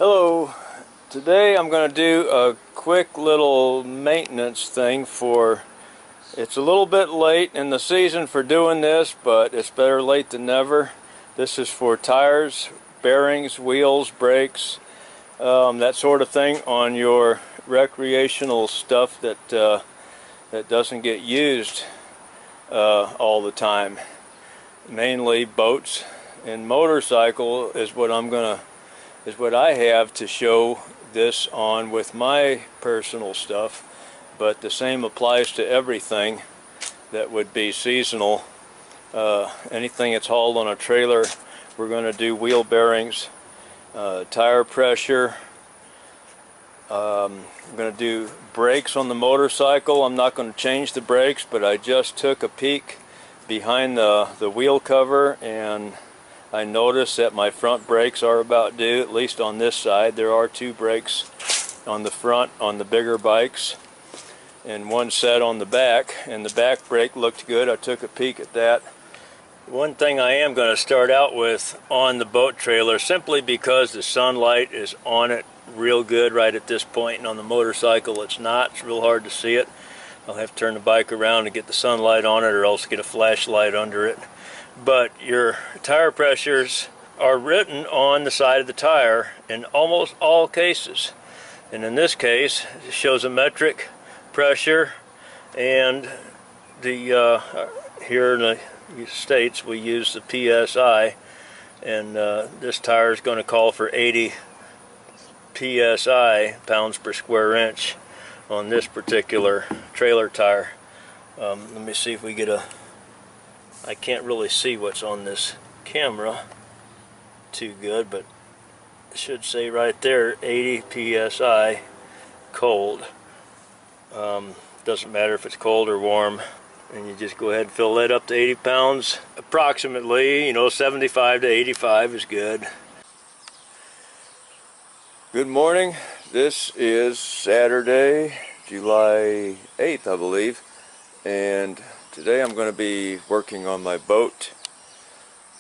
Hello, today I'm going to do a quick little maintenance thing it's a little bit late in the season for doing this, but it's better late than never. This is for tires, bearings, wheels, brakes, that sort of thing on your recreational stuff that doesn't get used all the time. Mainly boats and motorcycle is what I have to show this on with my personal stuff, but the same applies to everything that would be seasonal. Anything that's hauled on a trailer, we're going to do wheel bearings, tire pressure. I'm going to do brakes on the motorcycle. I'm not going to change the brakes, but I just took a peek behind the wheel cover and I noticed that my front brakes are about due, at least on this side. There are two brakes on the front on the bigger bikes and one set on the back, and the back brake looked good. I took a peek at that. One thing I am going to start out with on the boat trailer, simply because the sunlight is on it real good right at this point, and on the motorcycle it's not. It's real hard to see it. I'll have to turn the bike around to get the sunlight on it, or else get a flashlight under it. But your tire pressures are written on the side of the tire in almost all cases. And in this case, it shows a metric pressure, and the here in the States we use the PSI, and this tire is going to call for 80 PSI, pounds per square inch, on this particular trailer tire. Let me see if we get I can't really see what's on this camera too good, but it should say right there 80 PSI cold. Doesn't matter if it's cold or warm, and you just go ahead and fill that up to 80 pounds approximately. 75 to 85 is good. Good morning. This is Saturday, July 8th, I believe, and today I'm going to be working on my boat.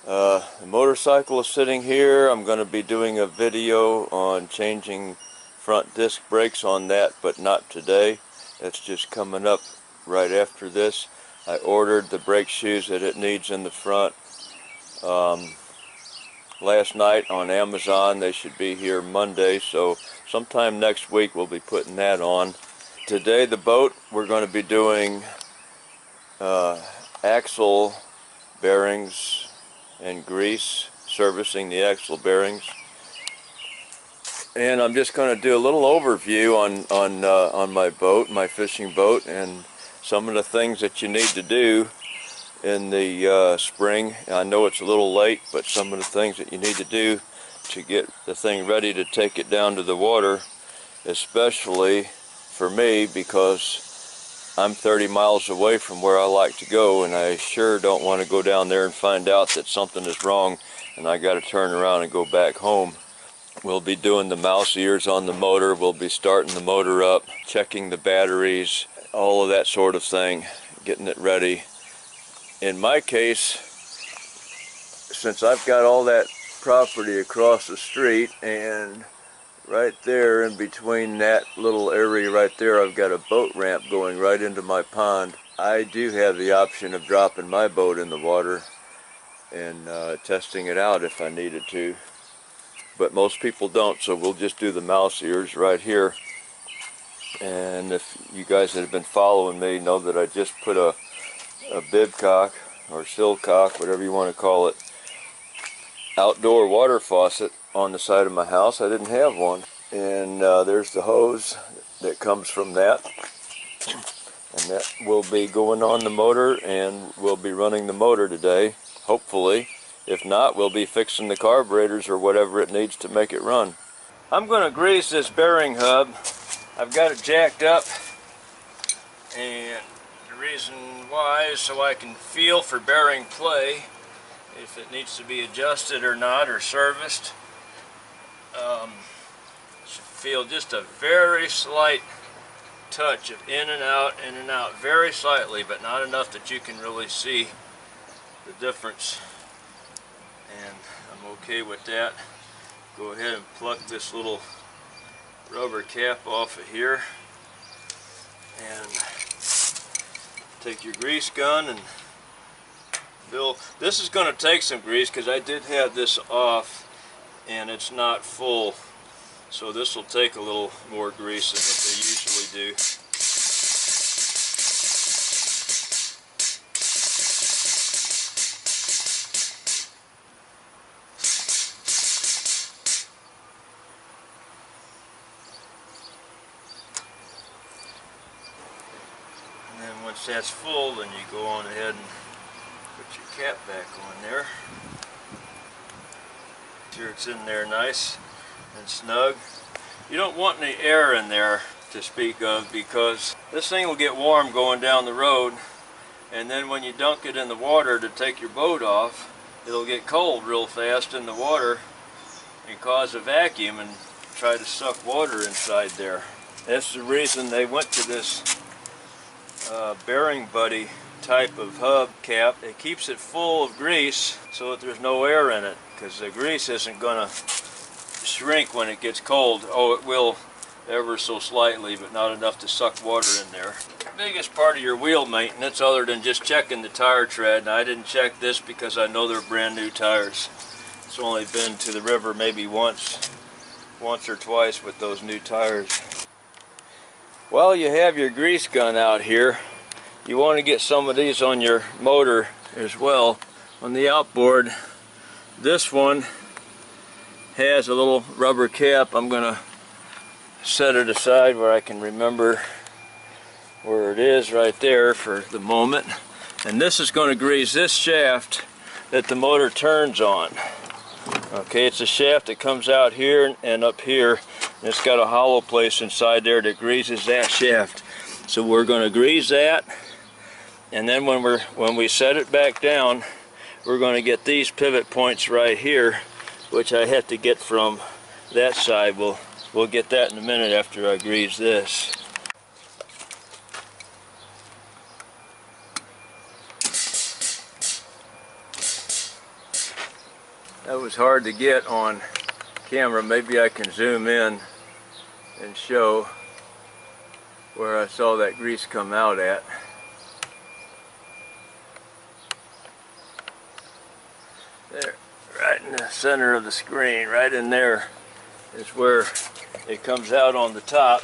The motorcycle is sitting here. I'm going to be doing a video on changing front disc brakes on that, but not today. That's just coming up right after this. I ordered the brake shoes that it needs in the front last night on Amazon. They should be here Monday, so sometime next week we'll be putting that on. Today the boat, we're going to be doing axle bearings and grease, servicing the axle bearings, and I'm just going to do a little overview on my boat, my fishing boat, and some of the things that you need to do in the spring. I know it's a little late, but some of the things that you need to do to get the thing ready to take it down to the water, especially for me, because I'm 30 miles away from where I like to go, and I sure don't want to go down there and find out that something is wrong and I got to turn around and go back home. We'll be doing the mouse ears on the motor. We'll be starting the motor up, checking the batteries, all of that sort of thing, getting it ready. In my case, since I've got all that property across the street, and right there in between that little area right there, I've got a boat ramp going right into my pond. I do have the option of dropping my boat in the water and testing it out if I needed to, but most people don't, so we'll just do the mouse ears right here. And if you guys that have been following me know that I just put a bib cock or sill cock, whatever you want to call it, outdoor water faucet on the side of my house. I didn't have one, and there's the hose that comes from that, and that will be going on the motor, and we'll be running the motor today, hopefully. If not, we'll be fixing the carburetors or whatever it needs to make it run. I'm going to grease this bearing hub. I've got it jacked up, and the reason why is so I can feel for bearing play, if it needs to be adjusted or not, or serviced. Should feel just a very slight touch of in and out, very slightly, but not enough that you can really see the difference. And I'm okay with that. go ahead and pluck this little rubber cap off of here and take your grease gun and fill. This is going to take some grease because I did have this off and it's not full, so this will take a little more grease than what they usually do. Once that's full, then you go on ahead and put your cap back on there. Make sure it's in there nice and snug. You don't want any air in there to speak of, because this thing will get warm going down the road, and then when you dunk it in the water to take your boat off, it'll get cold real fast in the water and cause a vacuum and try to suck water inside there. That's the reason they went to this Bearing Buddy type of hub cap. It keeps it full of grease so that there's no air in it, because the grease isn't going to shrink when it gets cold. Oh, it will ever so slightly, but not enough to suck water in there. The biggest part of your wheel maintenance, other than just checking the tire tread, and I didn't check this because I know they're brand new tires. It's only been to the river maybe once or twice with those new tires. While you have your grease gun out here, you want to get some of these on your motor as well. On the outboard, this one has a little rubber cap. I'm going to set it aside where I can remember where it is right there for the moment. And this is going to grease this shaft that the motor turns on. Okay, it's a shaft that comes out here and up here. And it's got a hollow place inside there that greases that shaft. So we're going to grease that, and then when we set it back down, we're going to get these pivot points right here, which I have to get from that side. We'll get that in a minute after I grease this. That was hard to get on camera. Maybe I can zoom in and show where I saw that grease come out at. There, right in the center of the screen, right in there is where it comes out on the top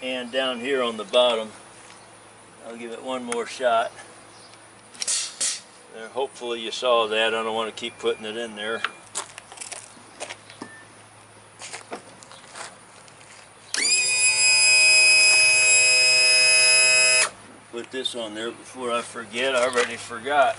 and down here on the bottom. I'll give it one more shot. There, hopefully you saw that. I don't want to keep putting it in there. Put this on there before I forget. I already forgot.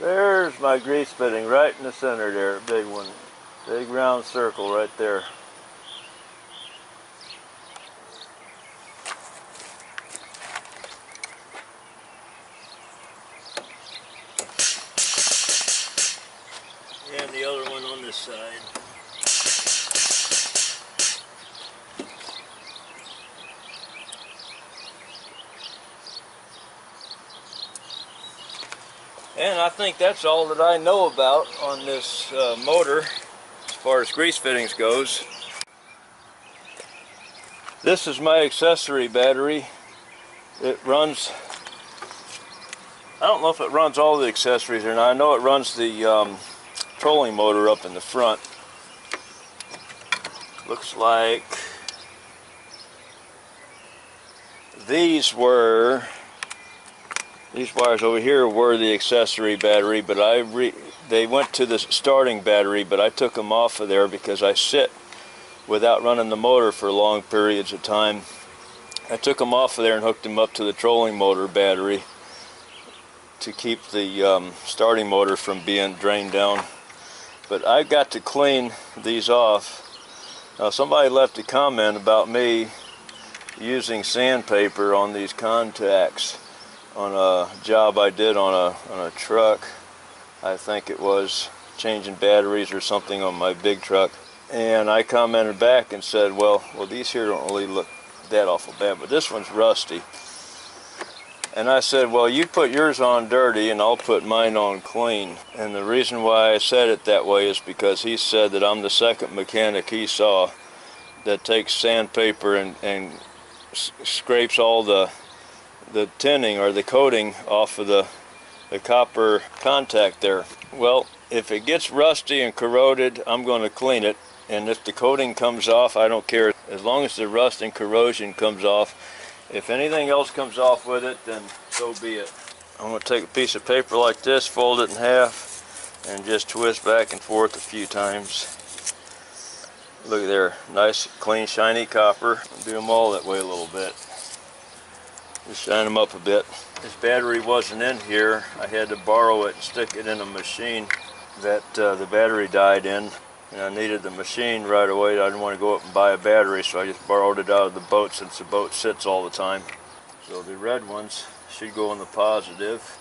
There's my grease fitting right in the center there, big one. Big round circle right there. And the other one on this side. And I think that's all that I know about on this motor as far as grease fittings goes. This is my accessory battery. It runs, I don't know if it runs all the accessories or not. I know it runs the trolling motor up in the front. Looks like these wires over here were the accessory battery, but they went to the starting battery, but I took them off of there because I sit without running the motor for long periods of time. I took them off of there and hooked them up to the trolling motor battery to keep the starting motor from being drained down. But I got to clean these off. Now, somebody left a comment about me using sandpaper on these contacts on a job I did on a truck. I think it was changing batteries or something on my big truck. And I commented back and said, well, these here don't really look that awful bad, but this one's rusty. And I said, well, you put yours on dirty and I'll put mine on clean. And the reason why I said it that way is because he said that I'm the second mechanic he saw that takes sandpaper and scrapes all the tinning or the coating off of the copper contact there. Well, if it gets rusty and corroded, I'm going to clean it. And if the coating comes off, I don't care. As long as the rust and corrosion comes off. If anything else comes off with it, then so be it. I'm going to take a piece of paper like this, fold it in half, and just twist back and forth a few times. Look there, nice, clean, shiny copper. Do them all that way a little bit. Just shine them up a bit. This battery wasn't in here. I had to borrow it and stick it in a machine that the battery died in. And I needed the machine right away. I didn't want to go up and buy a battery, so I just borrowed it out of the boat since the boat sits all the time. So the red ones should go in the positive.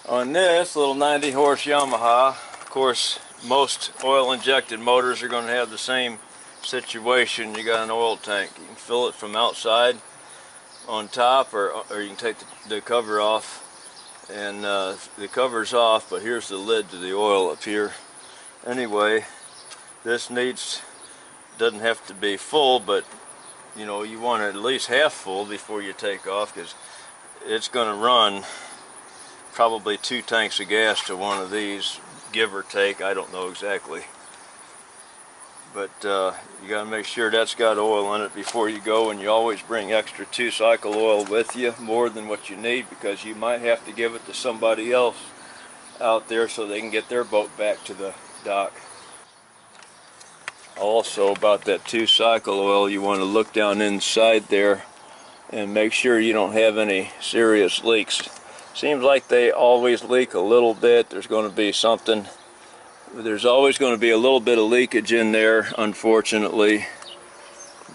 On this little 90 horse Yamaha, of course, most oil injected motors are going to have the same situation. You got an oil tank. You can fill it from outside on top, or you can take the cover off. And the cover's off, but here's the lid to the oil up here. Anyway, this doesn't have to be full, but you know, you want it at least half full before you take off, because it's going to run probably 2 tanks of gas to one of these, give or take. I don't know exactly. But you got to make sure that's got oil in it before you go, and you always bring extra 2-cycle oil with you, more than what you need, because you might have to give it to somebody else out there so they can get their boat back to the dock. Also, about that 2-cycle oil, you want to look down inside there and make sure you don't have any serious leaks. Seems like they always leak a little bit. There's going to be something. There's always going to be a little bit of leakage in there, unfortunately,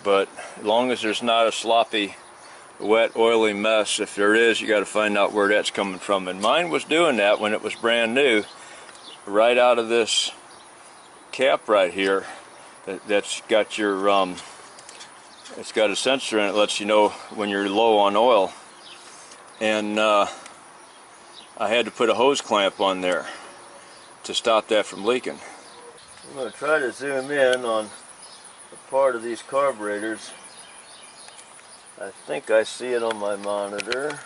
but as long as there's not a sloppy, wet, oily mess, if there is, you got to find out where that's coming from. And mine was doing that when it was brand new, right out of this cap right here. That's got your, it's got a sensor in it, lets you know when you're low on oil. And I had to put a hose clamp on there to stop that from leaking. I'm going to try to zoom in on a part of these carburetors. I think I see it on my monitor.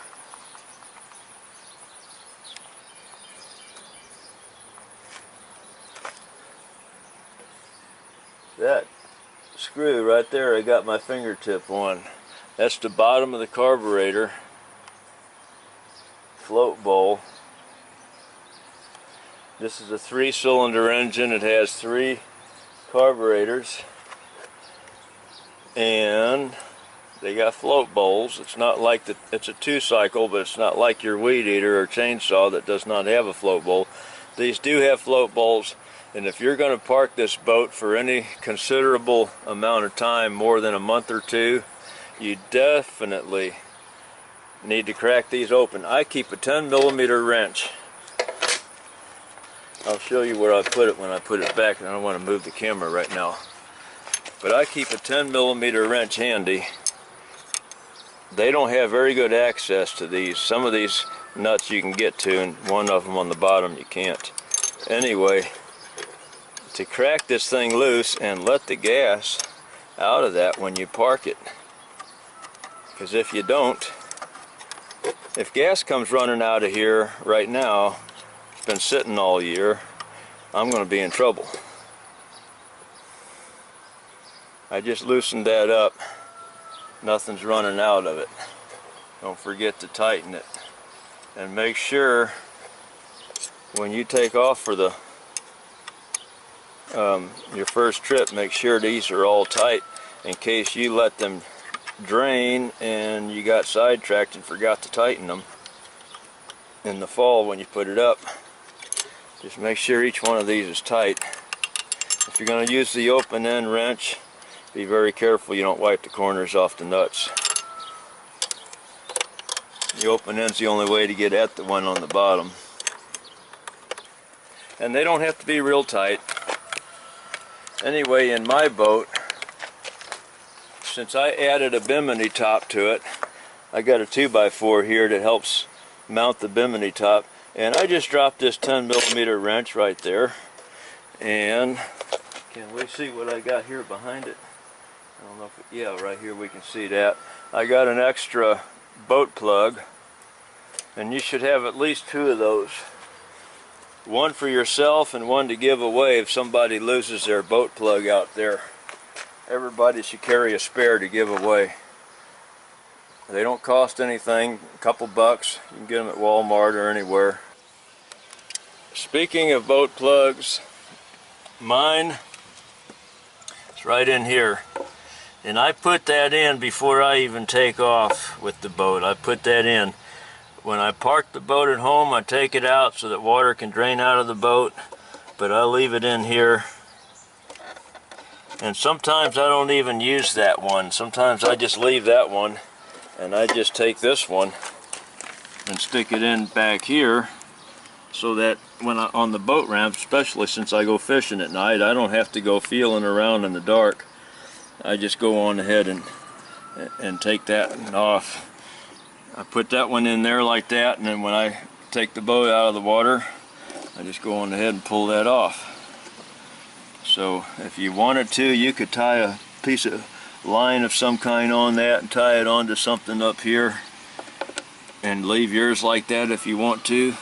That screw right there I got my fingertip on. That's the bottom of the carburetor float bowl. This is a 3-cylinder engine. It has 3 carburetors, and they got float bowls. It's not like it's a 2-cycle, but it's not like your weed eater or chainsaw that does not have a float bowl. These do have float bowls, and if you're going to park this boat for any considerable amount of time, more than a month or 2, you definitely need to crack these open. I keep a 10mm wrench. I'll show you where I put it when I put it back, and I don't want to move the camera right now. But I keep a 10mm wrench handy. They don't have very good access to these. Some of these nuts you can get to, and one of them on the bottom you can't. Anyway, to crack this thing loose and let the gas out of that when you park it. Because if you don't, if gas comes running out of here right now, been sitting all year, I'm going to be in trouble. I just loosened that up. Nothing's running out of it. Don't forget to tighten it. And make sure when you take off for the your first trip, make sure these are all tight in case you let them drain and you got sidetracked and forgot to tighten them in the fall when you put it up. Just make sure each one of these is tight. If you're going to use the open end wrench, Be very careful you don't wipe the corners off the nuts. The open end's the only way to get at the one on the bottom. And they don't have to be real tight. Anyway, in my boat, since I added a bimini top to it, I got a 2x4 here that helps mount the bimini top, and I just dropped this 10mm wrench right there. And can we see what I got here behind it? I don't know if yeah, right here we can see that. I got an extra boat plug, and you should have at least 2 of those. One for yourself and one to give away if somebody loses their boat plug out there. Everybody should carry a spare to give away. They don't cost anything, a couple bucks. You can get them at Walmart or anywhere. Speaking of boat plugs, mine is right in here. And I put that in before I even take off with the boat. I put that in. When I park the boat at home, I take it out so that water can drain out of the boat, but I leave it in here. And sometimes I don't even use that one. Sometimes I just leave that one, and I just take this one and stick it in back here so that when on the boat ramp, especially since I go fishing at night, I don't have to go feeling around in the dark. I just go on ahead and take that off. I put that one in there like that, and then when I take the boat out of the water, I just go on ahead and pull that off. So if you wanted to, you could tie a piece of line of some kind on that and tie it onto something up here and leave yours like that if you want to.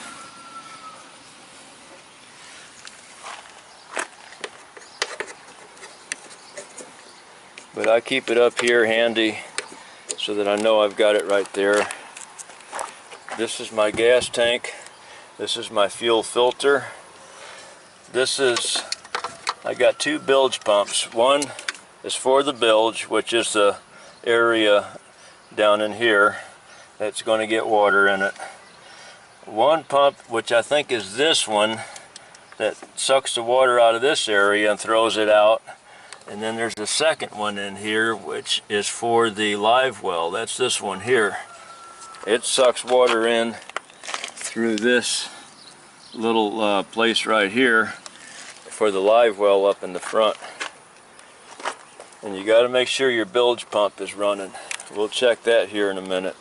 But I keep it up here handy so that I know I've got it right there. This is my gas tank. This is my fuel filter. This is, I got 2 bilge pumps. One is for the bilge, which is the area down in here that's going to get water in it. One pump, which I think is this one, that sucks the water out of this area and throws it out. And then there's the second one in here, which is for the live well. That's this one here. It sucks water in through this little place right here for the live well up in the front. And you got to make sure your bilge pump is running. We'll check that here in a minute.